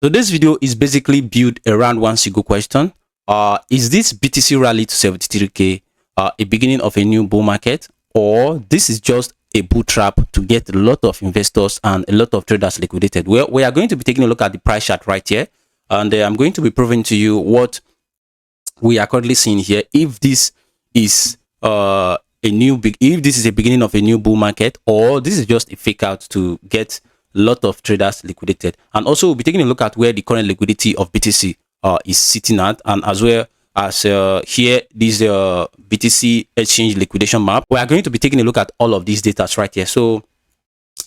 So this video is basically built around one single question. Is this BTC rally to 73k a beginning of a new bull market, or this is just a bull trap to get a lot of investors and a lot of traders liquidated? Well, we are going to be taking a look at the price chart right here, and I'm going to be proving to you what we are currently seeing here. If this is if this is a beginning of a new bull market, or this is just a fake out to get a lot of traders liquidated. And also we'll be taking a look at where the current liquidity of BTC is sitting at, and as well as here this BTC exchange liquidation map. We are going to be taking a look at all of these data right here, so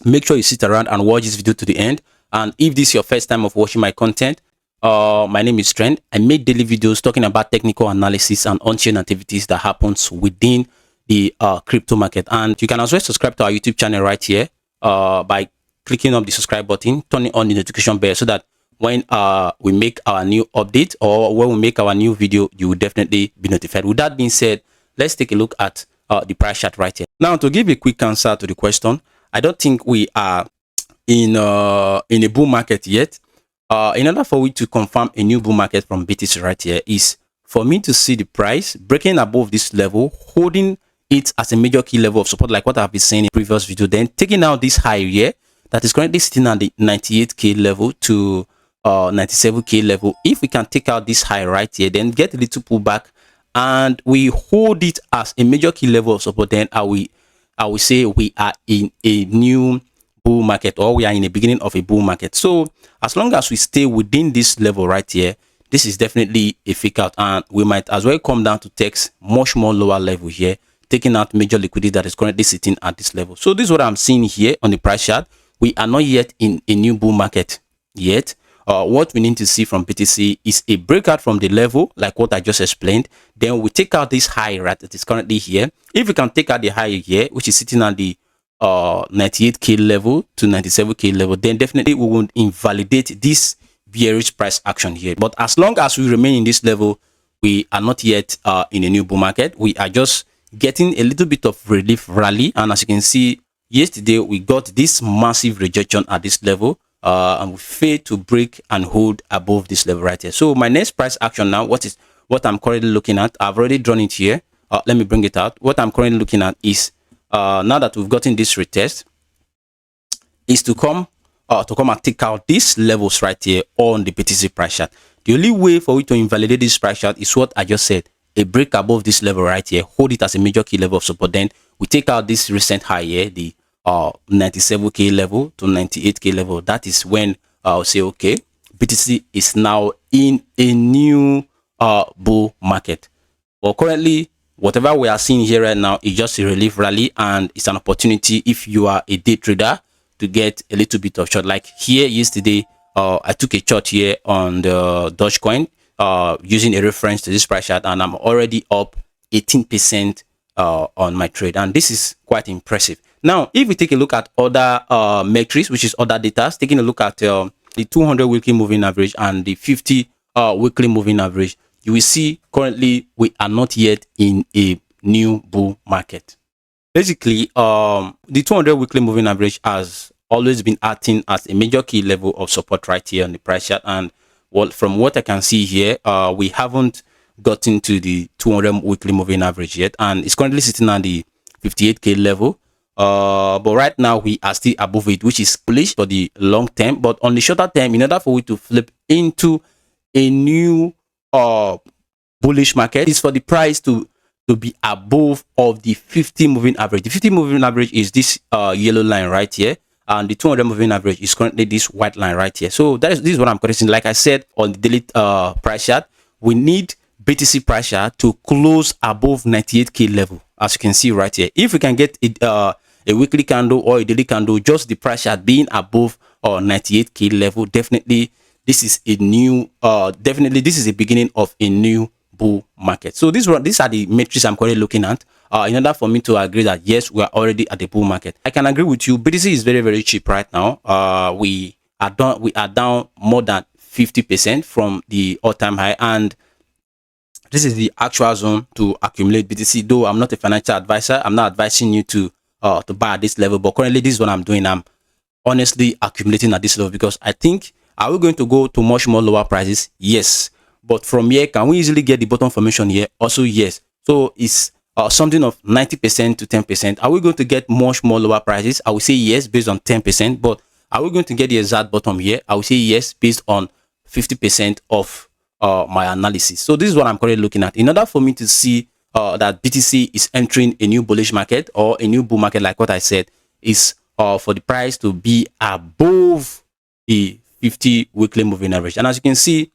make sure you sit around and watch this video to the end. And if this is your first time of watching my content, my name is Trend. I make daily videos talking about technical analysis and on-chain activities that happens within the crypto market. And you can as well subscribe to our YouTube channel right here by clicking on the subscribe button, turning on the notification bell, so that when we make our new update or when we make our new video, you will definitely be notified. With that being said, let's take a look at the price chart right here. Now, to give a quick answer to the question, I don't think we are in a bull market yet. In order for we to confirm a new bull market from BTC right here is for me to see the price breaking above this level, holding it as a major key level of support, like what I've been saying in the previous video, then taking out this high here that is currently sitting at the 98k level to 97k level. If we can take out this high right here, then get a little pullback and we hold it as a major key level of support, then I will say we are in a new bull market, or we are in the beginning of a bull market. So as long as we stay within this level right here, this is definitely a fake out, and we might as well come down to text much more lower level here, taking out major liquidity that is currently sitting at this level. So this is what I'm seeing here on the price chart. We are not yet in a new bull market yet. What we need to see from BTC is a breakout from the level, like what I just explained. Then we take out this high right that is currently here. If we can take out the high here, which is sitting at the 98k level to 97k level, then definitely we won't invalidate this bearish price action here. But as long as we remain in this level, we are not yet in a new bull market. We are just getting a little bit of relief rally, and as you can see, yesterday we got this massive rejection at this level, and we failed to break and hold above this level right here. So my next price action now, what I'm currently looking at, I've already drawn it here. Let me bring it out. What I'm currently looking at is now that we've gotten this retest, is to come and take out these levels right here on the BTC price chart. The only way for we to invalidate this price chart is what I just said: a break above this level right here, hold it as a major key level of support, then we take out this recent high here, the 97k level to 98k level. That is when I'll say, okay, BTC is now in a new bull market. But currently, whatever we are seeing here right now is just a relief rally, and it's an opportunity if you are a day trader to get a little bit of short. Like here yesterday, I took a short here on the Dogecoin using a reference to this price chart, and I'm already up 18% on my trade, and this is quite impressive. Now, if we take a look at other metrics, which is other data, taking a look at the 200 weekly moving average and the 50 weekly moving average, you will see currently we are not yet in a new bull market. Basically, the 200 weekly moving average has always been acting as a major key level of support right here on the price chart, and from what I can see here, we haven't gotten to the 200 weekly moving average yet, and it's currently sitting at the 58k level. But right now we are still above it, which is bullish for the long term. But on the shorter term, in order for it to flip into a new bullish market, is for the price to be above of the 50 moving average. The 50 moving average is this yellow line right here, and the 200 moving average is currently this white line right here. So this is what I'm correcting. Like I said on the daily price chart, we need BTC price chart to close above 98k level, as you can see right here. If we can get it a weekly candle or a daily candle, just the price chart being above 98k level, definitely this is a new definitely this is a beginning of a new bull market. So these are the metrics I'm currently looking at in order for me to agree that yes, we are already at the bull market. I can agree with you. BTC is very, very cheap right now. We are down more than 50% from the all-time high, and this is the actual zone to accumulate BTC. Though I'm not a financial advisor, I'm not advising you to buy at this level, but currently this is what I'm doing. I'm honestly accumulating at this level because I think Are we going to go to much more lower prices? Yes. But from here, can we easily get the bottom formation here? Also yes. So it's something of 90% to 10%. Are we going to get much more lower prices? I would say yes, based on 10%. But are we going to get the exact bottom here? I would say yes, based on 50% of my analysis. So this is what I'm currently looking at. In order for me to see that BTC is entering a new bullish market or a new bull market, like what I said, is for the price to be above the 50 weekly moving average. And as you can see,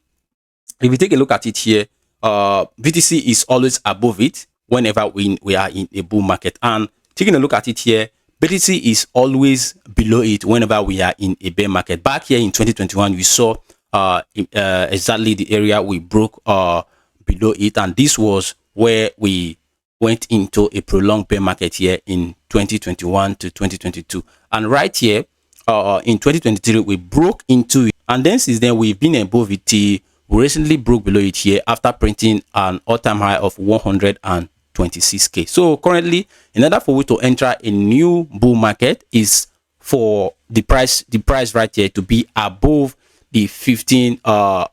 if we take a look at it here, BTC is always above it whenever we are in a bull market. And taking a look at it here, BTC is always below it whenever we are in a bear market. Back here in 2021, we saw exactly the area we broke below it, and this was where we went into a prolonged bear market here in 2021 to 2022. And right here in 2023, we broke into it, and then since then we've been above it till we recently broke below it here after printing an all-time high of 126k. So currently, in order for we to enter a new bull market, is for the price right here to be above the 15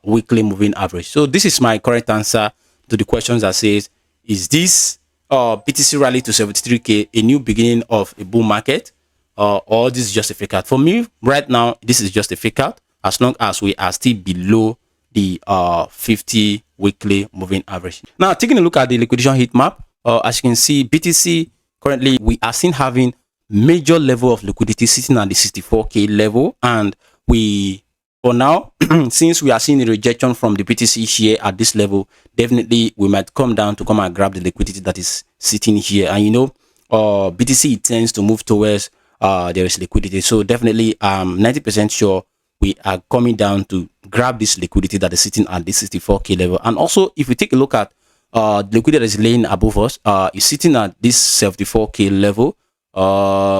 weekly moving average. So this is my correct answer to the questions that says, is this BTC rally to 73k a new beginning of a bull market, or this is just a fake out? For me right now, this is just a fake out, as long as we are still below the 50 weekly moving average. Now, taking a look at the liquidation heat map, as you can see, BTC currently we are still having major level of liquidity sitting at the 64k level, and we, for now, since we are seeing a rejection from the BTC here at this level, definitely we might come down to come and grab the liquidity that is sitting here. And you know, BTC tends to move towards there is liquidity, so definitely 90% sure we are coming down to grab this liquidity that is sitting at this 64k level. And also, if we take a look at the liquidity that is laying above us, is sitting at this 74k level,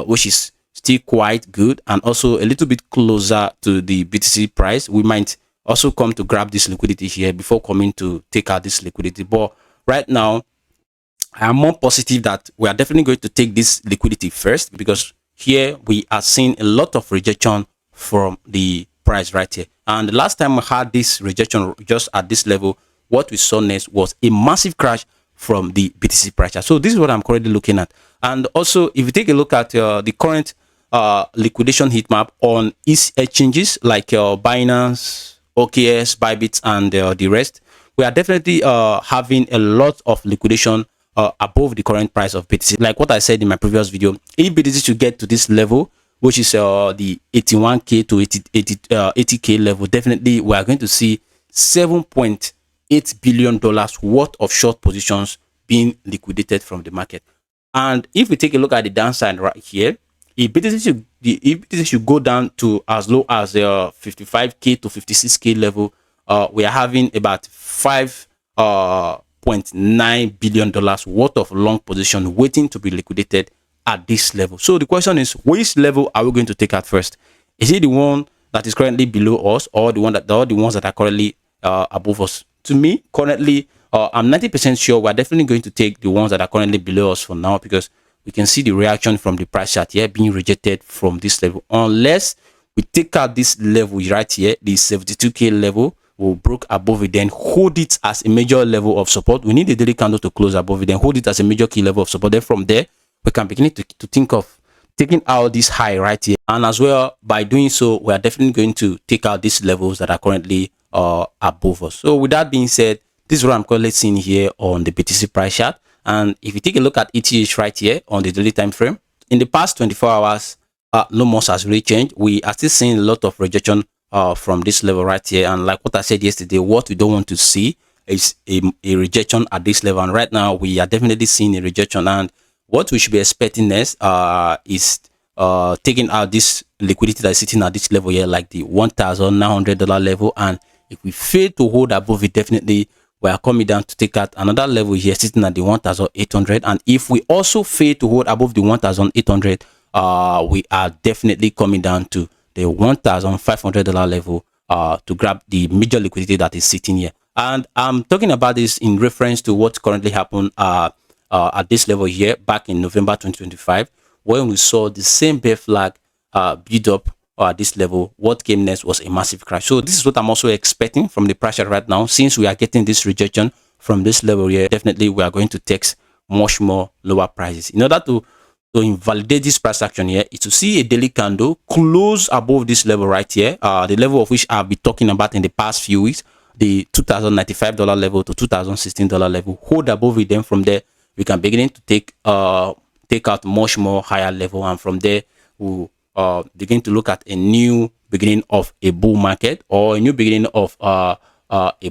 which is still quite good, and also a little bit closer to the BTC price. We might also come to grab this liquidity here before coming to take out this liquidity. But right now, I am more positive that we are definitely going to take this liquidity first, because here we are seeing a lot of rejection from the price right here. And the last time we had this rejection just at this level, what we saw next was a massive crash from the BTC price. So this is what I'm currently looking at. And also, if you take a look at the current liquidation heat map on exchanges like Binance, OKS, Bybit, and the rest, we are definitely having a lot of liquidation above the current price of BTC. Like what I said in my previous video, if BTC should get to this level, which is the 81k to 80k level, definitely we are going to see $7.8 billion worth of short positions being liquidated from the market. And if we take a look at the downside right here, if BTC should go down to as low as 55k to 56k level, we are having about $5.9 billion worth of long position waiting to be liquidated at this level. So the question is, which level are we going to take out first? Is it the one that is currently below us, or the ones that are currently above us? To me, currently, I'm 90% sure we're definitely going to take the ones that are currently below us for now, because we can see the reaction from the price chart here being rejected from this level. Unless we take out this level right here, the 72k level, will broke above it, then hold it as a major level of support. We need the daily candle to close above it, then hold it as a major key level of support. Then from there, we can begin to think of taking out this high right here. And as well, by doing so, we are definitely going to take out these levels that are currently above us. So with that being said, this is what I'm currently seeing here on the BTC price chart. And if you take a look at ETH right here on the daily time frame, in the past 24 hours, no much has really changed. We are still seeing a lot of rejection from this level right here. And like what I said yesterday, what we don't want to see is a rejection at this level. And right now, we are definitely seeing a rejection. And what we should be expecting next is taking out this liquidity that is sitting at this level here, like the $1,900 level. And if we fail to hold above it, definitely we are coming down to take out another level here sitting at the 1,800. And if we also fail to hold above the 1,800, we are definitely coming down to the $1,500 level to grab the major liquidity that is sitting here. And I'm talking about this in reference to what currently happened at this level here back in November 2025, when we saw the same bear flag build up at this level, what came next was a massive crash. So this is what I'm also expecting from the price chart right now. Since we are getting this rejection from this level here, definitely we are going to take much more lower prices. In order to invalidate this price action here is to see a daily candle close above this level right here, the level of which I'll be talking about in the past few weeks, the $2,095 level to $2,016 level. Hold above it, then from there we can begin to take out much more higher level, and from there we'll begin to look at a new beginning of a bull market or a new beginning of a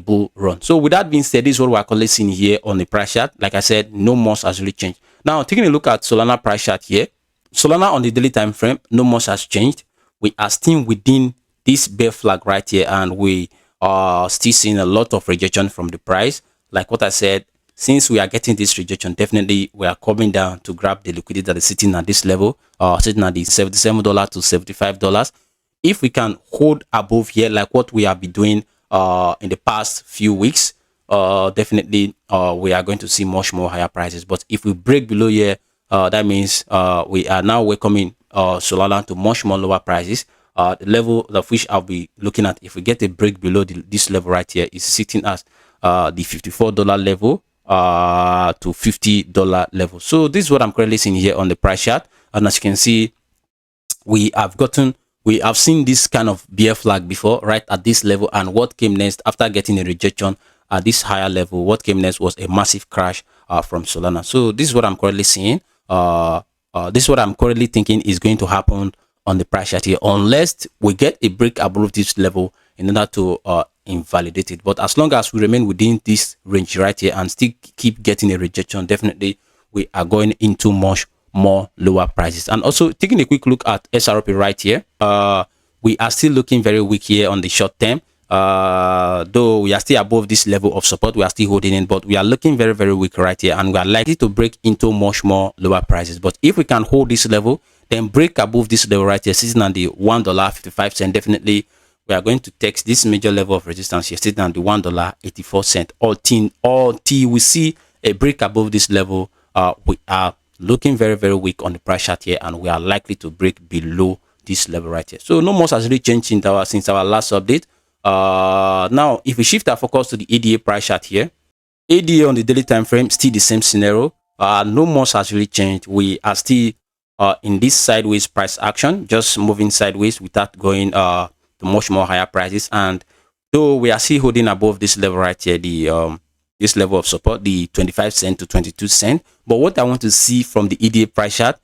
bull run. So with that being said, this is what we're currently seeing here on the price chart. Like I said, no much has really changed. Now taking a look at Solana price chart here, Solana on the daily time frame, no much has changed. We are still within this bear flag right here, and we are still seeing a lot of rejection from the price. Like what I said, since we are getting this rejection, definitely we are coming down to grab the liquidity that is sitting at this level, sitting at the $77 to $75. If we can hold above here, like what we have been doing in the past few weeks, definitely we are going to see much more higher prices. But if we break below here, that means we are now welcoming Solana to much more lower prices. The level of which I'll be looking at, if we get a break below this level right here, is sitting at the $54 level to $50 level. So this is what I'm currently seeing here on the price chart, and as you can see, we have seen this kind of bear flag before right at this level, and what came next after getting a rejection at this higher level, what came next was a massive crash from Solana. So this is what I'm currently seeing. This is what I'm currently thinking is going to happen on the price chart here, unless we get a break above this level in order to invalidate it. But as long as we remain within this range right here and still keep getting a rejection, definitely we are going into much more lower prices. And also taking a quick look at XRP right here, we are still looking very weak here on the short term. Though we are still above this level of support, we are still holding in, but we are looking very, very weak right here, and we are likely to break into much more lower prices. But if we can hold this level, then break above this level right here, sitting at the $1.55, definitely we are going to test this major level of resistance here, sitting at the $1.84. Till we see a break above this level, we are looking very, very weak on the price chart here, and we are likely to break below this level right here. So no much has really changed since our last update. Now if we shift our focus to the ADA price chart here, ADA on the daily time frame, still the same scenario. No much has really changed. We are still in this sideways price action, just moving sideways without going to much more higher prices. And though we are still holding above this level right here, the this level of support, the 25 cent to 22 cent. But what I want to see from the EDA price chart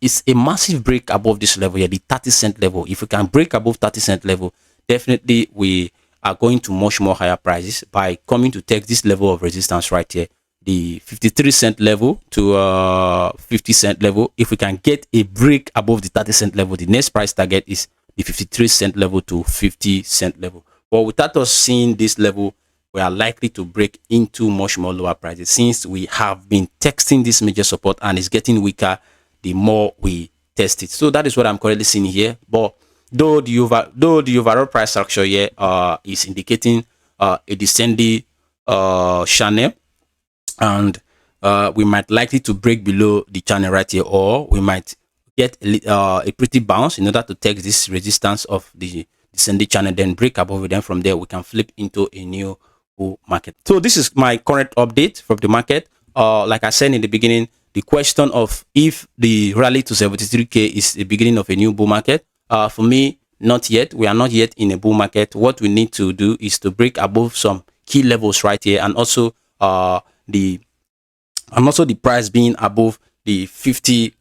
is a massive break above this level here, the 30 cent level. If we can break above 30 cent level, definitely we are going to much more higher prices by coming to take this level of resistance right here, the 53 cent level to 50 cent level. If we can get a break above the 30 cent level, the next price target is the 53 cent level to 50 cent level. But without us seeing this level, we are likely to break into much more lower prices, since we have been testing this major support and it's getting weaker the more we test it. So that is what I'm currently seeing here. But though the overall price structure here is indicating a descending channel, and we might likely to break below the channel right here, or we might get a pretty bounce in order to take this resistance of the descending channel, then break above it. Then from there we can flip into a new bull market. So this is my current update from the market. Like I said in the beginning, the question of if the rally to 73k is the beginning of a new bull market, for me, not yet. We are not yet in a bull market. What we need to do is to break above some key levels right here, and also the price being above the 50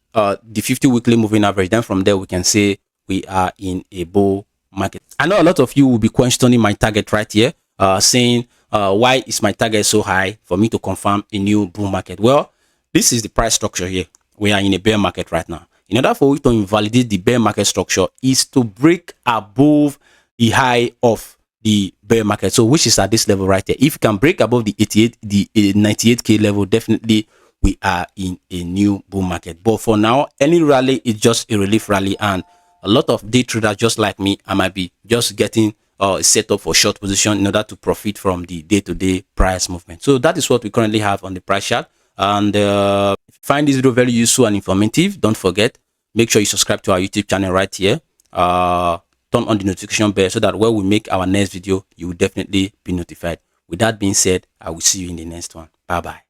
weekly moving average. Then from there we can say we are in a bull market. I know a lot of you will be questioning my target right here, saying why is my target so high for me to confirm a new bull market? Well, this is the price structure here. We are in a bear market right now. In order for you to invalidate the bear market structure is to break above the high of the bear market, so which is at this level right there. If you can break above the 98k level, definitely we are in a new bull market. But for now, any rally is just a relief rally, and a lot of day traders just like me, I might be just getting set up for short position in order to profit from the day-to-day price movement. So that is what we currently have on the price chart. And if you find this video very useful and informative, don't forget, make sure you subscribe to our YouTube channel right here. turn on the notification bell so that when we make our next video, you will definitely be notified. With that being said, I will see you in the next one. Bye bye.